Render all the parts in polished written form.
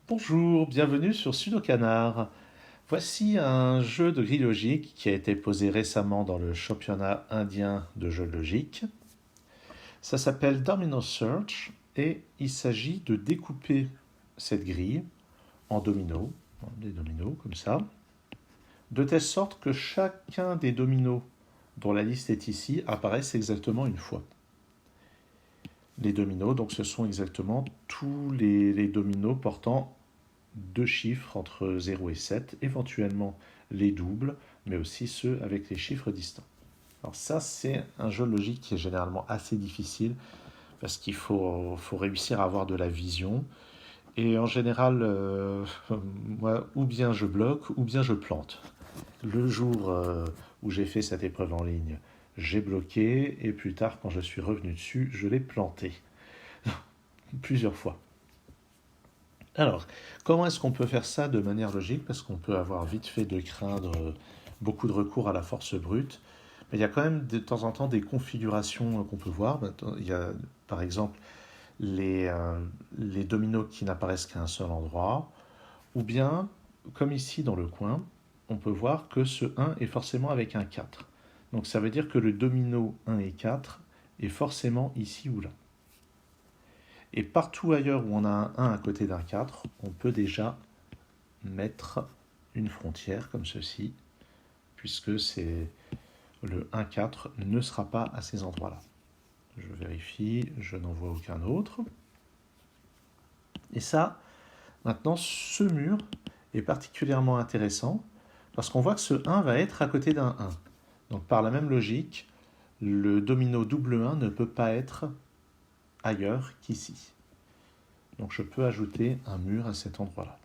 Bonjour, bienvenue sur Sudokanar. Voici un jeu de grille logique qui a été posé récemment dans le championnat indien de jeux de logique. Ça s'appelle Domino Search et il s'agit de découper cette grille en dominos, des dominos comme ça, de telle sorte que chacun des dominos dont la liste est ici apparaisse exactement une fois. Les dominos, donc ce sont exactement tous les dominos portant deux chiffres entre 0 et 7, éventuellement les doubles, mais aussi ceux avec les chiffres distants. Alors ça, c'est un jeu logique qui est généralement assez difficile parce qu'il faut réussir à avoir de la vision. Et en général, moi, ou bien je bloque, ou bien je plante. Le jour où j'ai fait cette épreuve en ligne, j'ai bloqué, et plus tard, quand je suis revenu dessus, je l'ai planté. Plusieurs fois. Alors, comment est-ce qu'on peut faire ça de manière logique? Parce qu'on peut avoir vite fait de craindre beaucoup de recours à la force brute. Mais il y a quand même de temps en temps des configurations qu'on peut voir. Il y a par exemple les dominos qui n'apparaissent qu'à un seul endroit. Ou bien, comme ici dans le coin, on peut voir que ce 1 est forcément avec un 4. Donc ça veut dire que le domino 1 et 4 est forcément ici ou là. Et partout ailleurs où on a un 1 à côté d'un 4, on peut déjà mettre une frontière comme ceci, puisque c'est le 1,4 ne sera pas à ces endroits-là. Je vérifie, je n'en vois aucun autre. Et ça, maintenant, ce mur est particulièrement intéressant, parce qu'on voit que ce 1 va être à côté d'un 1. Donc par la même logique, le domino double 1 ne peut pas être ailleurs qu'ici. Donc je peux ajouter un mur à cet endroit-là.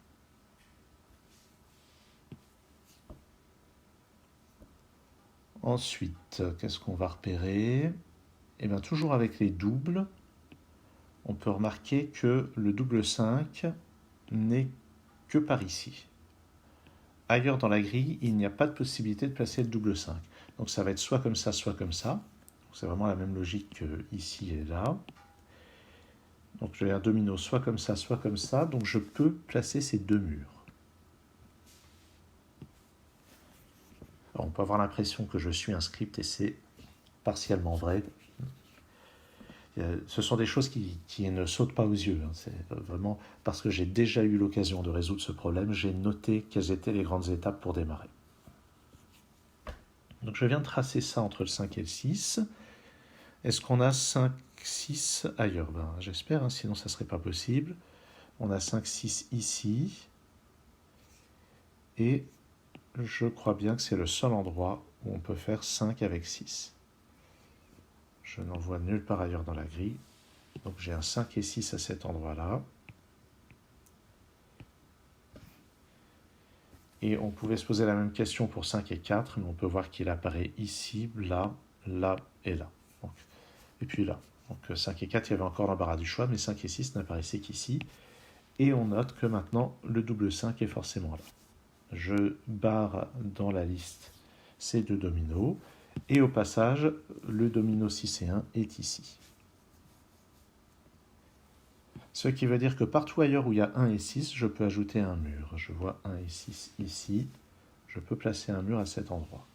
Ensuite, qu'est-ce qu'on va repérer? Eh bien, toujours avec les doubles, on peut remarquer que le double 5 n'est que par ici. Ailleurs dans la grille, il n'y a pas de possibilité de placer le double 5. Donc ça va être soit comme ça, soit comme ça. C'est vraiment la même logique que ici et là. Donc j'ai un domino soit comme ça, soit comme ça. Donc je peux placer ces deux murs. Alors, on peut avoir l'impression que je suis un script et c'est partiellement vrai. Ce sont des choses qui ne sautent pas aux yeux. C'est vraiment parce que j'ai déjà eu l'occasion de résoudre ce problème, j'ai noté quelles étaient les grandes étapes pour démarrer. Donc je viens de tracer ça entre le 5 et le 6. Est-ce qu'on a 5, 6 ailleurs? J'espère, sinon ça ne serait pas possible. On a 5, 6 ici. Et je crois bien que c'est le seul endroit où on peut faire 5 avec 6. Je n'en vois nulle part ailleurs dans la grille. Donc j'ai un 5 et 6 à cet endroit-là. Et on pouvait se poser la même question pour 5 et 4, mais on peut voir qu'il apparaît ici, là, là et là. Donc, et puis là. Donc 5 et 4, il y avait encore l'embarras du choix, mais 5 et 6 n'apparaissaient qu'ici. Et on note que maintenant, le double 5 est forcément là. Je barre dans la liste ces deux dominos. Et au passage, le domino 6 et 1 est ici. Ce qui veut dire que partout ailleurs où il y a 1 et 6, je peux ajouter un mur. Je vois 1 et 6 ici. Je peux placer un mur à cet endroit.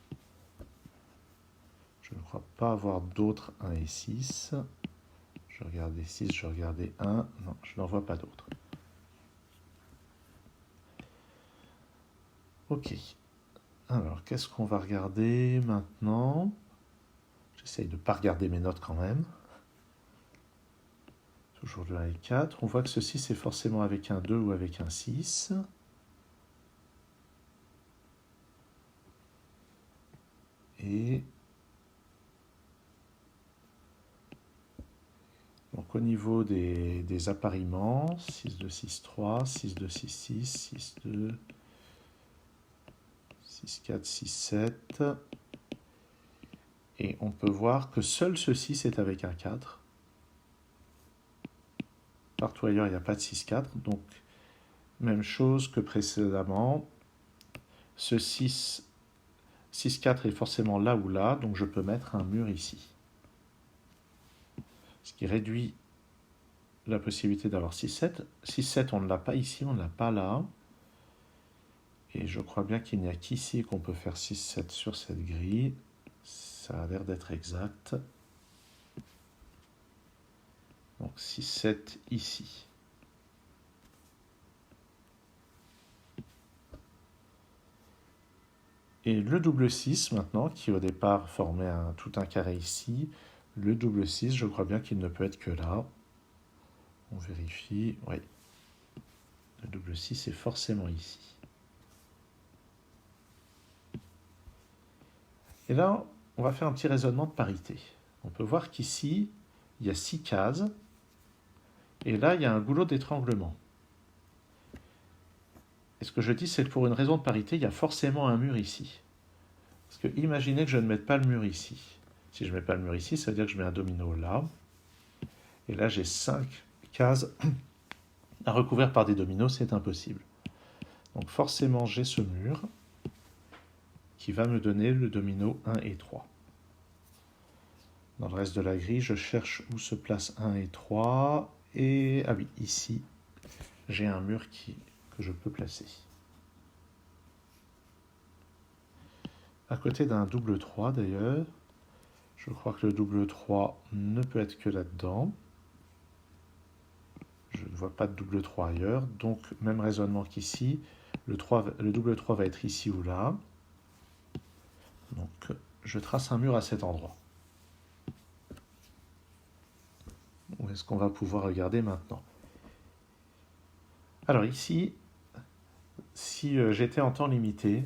Je ne crois pas avoir d'autres 1 et 6. Je regardais 6, je regardais 1. Non, je n'en vois pas d'autres. Ok. Alors, qu'est-ce qu'on va regarder maintenant? J'essaye de ne pas regarder mes notes quand même. Toujours le 1 et 4. On voit que ceci, c'est forcément avec un 2 ou avec un 6. Et donc au niveau des appariements, 6, 2, 6, 3, 6, 2, 6, 6, 6, 2, 6, 4, 6, 7. Et on peut voir que seul ce 6 est avec un 4. Partout ailleurs, il n'y a pas de 6, 4. Donc, même chose que précédemment. Ce 6, 6, 4 est forcément là ou là, donc je peux mettre un mur ici. Ce qui réduit la possibilité d'avoir 6-7. 6-7, on ne l'a pas ici, on ne l'a pas là. Et je crois bien qu'il n'y a qu'ici qu'on peut faire 6-7 sur cette grille. Ça a l'air d'être exact. Donc 6-7 ici. Et le double 6 maintenant, qui au départ formait tout un carré ici, le double 6, je crois bien qu'il ne peut être que là. On vérifie, oui. Le double 6 est forcément ici. Et là, on va faire un petit raisonnement de parité. On peut voir qu'ici, il y a 6 cases, et là, il y a un goulot d'étranglement. Et ce que je dis, c'est que pour une raison de parité, il y a forcément un mur ici. Parce que imaginez que je ne mette pas le mur ici. Si je ne mets pas le mur ici, ça veut dire que je mets un domino là. Et là, j'ai 5 cases à recouvrir par des dominos, c'est impossible. Donc forcément, j'ai ce mur qui va me donner le domino 1 et 3. Dans le reste de la grille, je cherche où se placent 1 et 3. Et, ah oui, ici, j'ai un mur que je peux placer. À côté d'un double 3 d'ailleurs, je crois que le double 3 ne peut être que là-dedans. Je ne vois pas de double 3 ailleurs, donc même raisonnement qu'ici, le double 3 va être ici ou là. Donc je trace un mur à cet endroit. Où est-ce qu'on va pouvoir regarder maintenant? Alors ici, si j'étais en temps limité,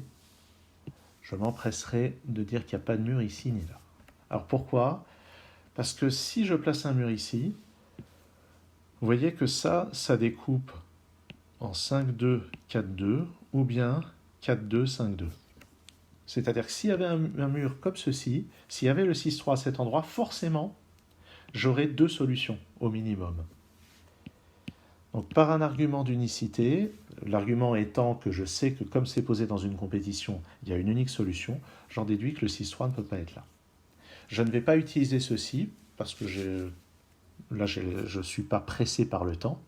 je m'empresserais de dire qu'il n'y a pas de mur ici ni là. Alors pourquoi? Parce que si je place un mur ici, vous voyez que ça découpe en 5-2, 4-2, ou bien 4-2, 5-2. C'est-à-dire que s'il y avait un mur comme ceci, s'il y avait le 6-3 à cet endroit, forcément, j'aurais 2 solutions au minimum. Donc par un argument d'unicité, l'argument étant que je sais que comme c'est posé dans une compétition, il y a une unique solution, j'en déduis que le 6-3 ne peut pas être là. Je ne vais pas utiliser ceci, parce que je ne suis pas pressé par le temps.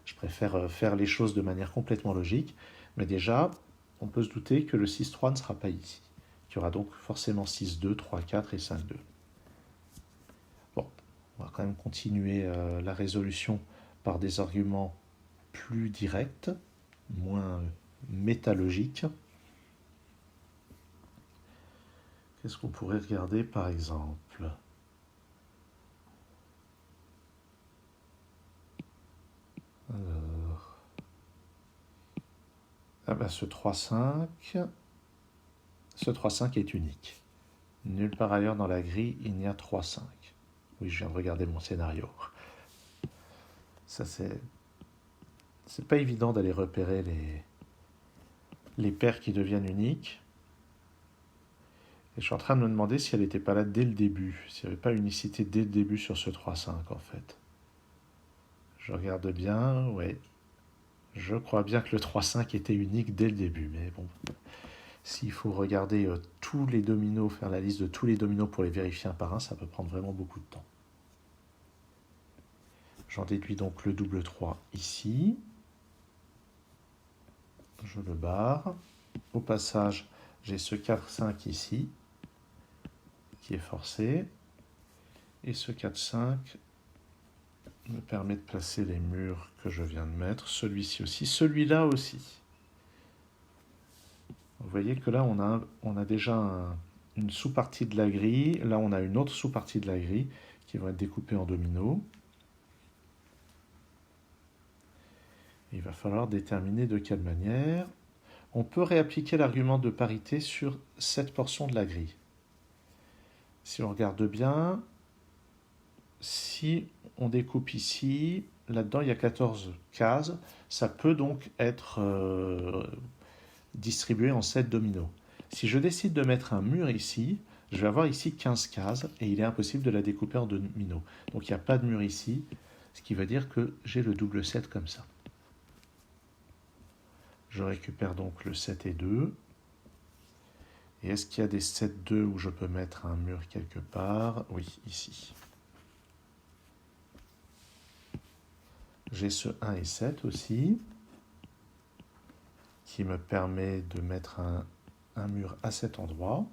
Je préfère faire les choses de manière complètement logique. Mais déjà, on peut se douter que le 6-3 ne sera pas ici. Il y aura donc forcément 6-2, 3-4 et 5-2. Bon, on va quand même continuer la résolution par des arguments plus directs, moins métalogiques. Qu'est-ce qu'on pourrait regarder par exemple? Alors, ah ben ce 3-5 est unique. Nulle part ailleurs dans la grille, il n'y a 3-5. Oui, je viens de regarder mon scénario. Ça, c'est pas évident d'aller repérer les paires qui deviennent uniques. Et je suis en train de me demander si elle n'était pas là dès le début, s'il n'y avait pas unicité dès le début sur ce 3-5 en fait. Je regarde bien, ouais. Je crois bien que le 3-5 était unique dès le début, mais bon. S'il faut regarder tous les dominos, faire la liste de tous les dominos pour les vérifier un par un, ça peut prendre vraiment beaucoup de temps. J'en déduis donc le double 3 ici. Je le barre. Au passage, j'ai ce 4-5 ici, qui est forcé. Et ce 4-5 me permet de placer les murs que je viens de mettre. Celui-ci aussi, celui-là aussi. Vous voyez que là, on a déjà une sous-partie de la grille. Là, on a une autre sous-partie de la grille qui va être découpée en dominos. Il va falloir déterminer de quelle manière. On peut réappliquer l'argument de parité sur cette portion de la grille. Si on regarde bien, si on découpe ici, là-dedans il y a 14 cases, ça peut donc être distribué en 7 dominos. Si je décide de mettre un mur ici, je vais avoir ici 15 cases et il est impossible de la découper en dominos. Donc il n'y a pas de mur ici, ce qui veut dire que j'ai le double 7 comme ça. Je récupère donc le 7 et 2. Et est-ce qu'il y a des 7-2 où je peux mettre un mur quelque part? Oui, ici. J'ai ce 1 et 7 aussi, qui me permet de mettre un mur à cet endroit.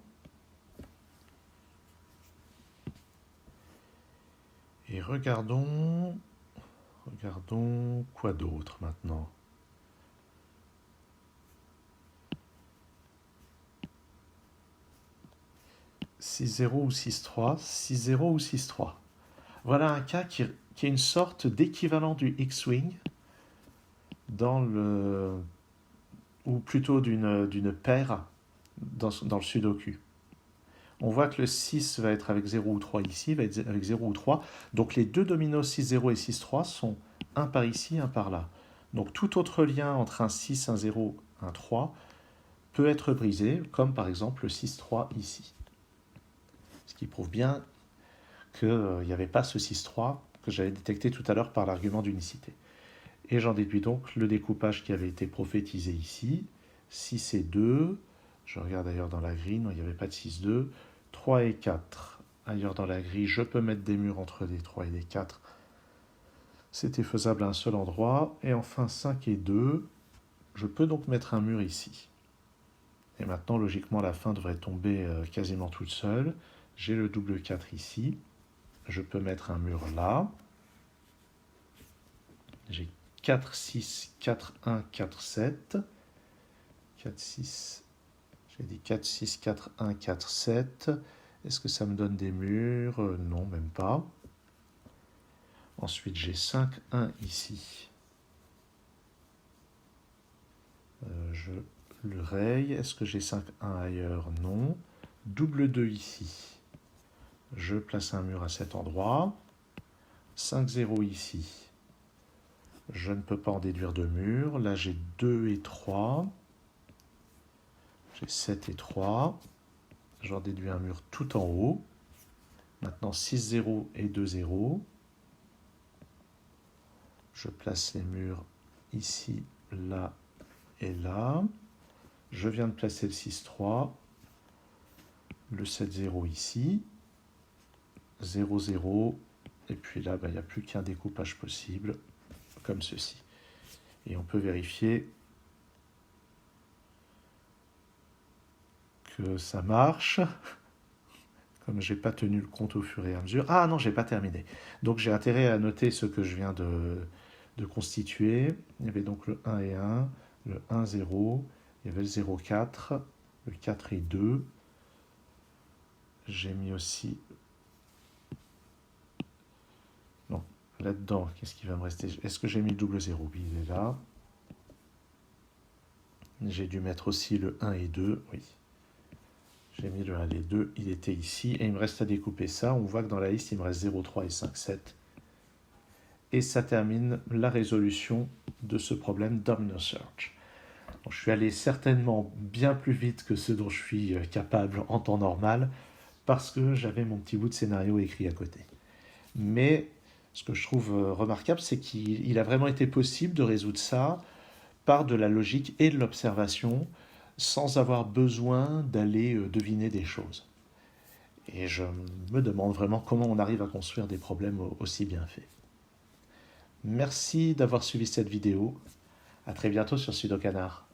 Et regardons quoi d'autre maintenant. « 6-0 ou 6-3 »,« 6-0 ou 6-3 ». Voilà un cas qui est une sorte d'équivalent du X-Wing ou plutôt d'une paire dans le Sudoku. On voit que le 6 va être avec 0 ou 3 ici, va être avec 0 ou 3. Donc les deux dominos 6-0 et 6-3 sont un par ici, un par là. Donc tout autre lien entre un 6, un 0, un 3 peut être brisé, comme par exemple le 6-3 ici. Ce qui prouve bien qu'il n'y avait pas ce 6-3 que j'avais détecté tout à l'heure par l'argument d'unicité. Et j'en déduis donc le découpage qui avait été prophétisé ici. 6 et 2, je regarde ailleurs dans la grille, non, il n'y avait pas de 6-2. 3 et 4, ailleurs dans la grille, je peux mettre des murs entre les 3 et les 4. C'était faisable à un seul endroit. Et enfin 5 et 2, je peux donc mettre un mur ici. Et maintenant, logiquement, la fin devrait tomber quasiment toute seule. J'ai le double 4 ici. Je peux mettre un mur là. J'ai 4, 6, 4, 1, 4, 7. 4, 6. J'ai dit 4, 6, 4, 1, 4, 7. Est-ce que ça me donne des murs? Non, même pas. Ensuite, j'ai 5, 1 ici. Je le raye. Est-ce que j'ai 5, 1 ailleurs? Non. Double 2 ici. Je place un mur à cet endroit. 5, 0 ici. Je ne peux pas en déduire de mur. Là, j'ai 2 et 3. J'ai 7 et 3. J'en déduis un mur tout en haut. Maintenant, 6, 0 et 2, 0. Je place les murs ici, là et là. Je viens de placer le 6, 3. Le 7, 0 ici. 0, 0. Et puis là, il n'y a plus qu'un découpage possible, comme ceci. Et on peut vérifier que ça marche. Comme je n'ai pas tenu le compte au fur et à mesure. Ah non, je n'ai pas terminé. Donc j'ai intérêt à noter ce que je viens de constituer. Il y avait donc le 1 et 1, le 1, 0, il y avait le 0, 4, le 4 et 2. J'ai mis aussi... Non, là-dedans, qu'est-ce qui va me rester? Est-ce que j'ai mis le double 0? Oui, il est là. J'ai dû mettre aussi le 1 et 2, oui. J'ai mis le 1 et 2, il était ici, et il me reste à découper ça. On voit que dans la liste, il me reste 0, 3 et 5, 7. Et ça termine la résolution de ce problème Domino Search. Donc, je suis allé certainement bien plus vite que ce dont je suis capable en temps normal, parce que j'avais mon petit bout de scénario écrit à côté. Mais ce que je trouve remarquable, c'est qu'il a vraiment été possible de résoudre ça par de la logique et de l'observation, sans avoir besoin d'aller deviner des choses. Et je me demande vraiment comment on arrive à construire des problèmes aussi bien faits. Merci d'avoir suivi cette vidéo. À très bientôt sur Sudocanard.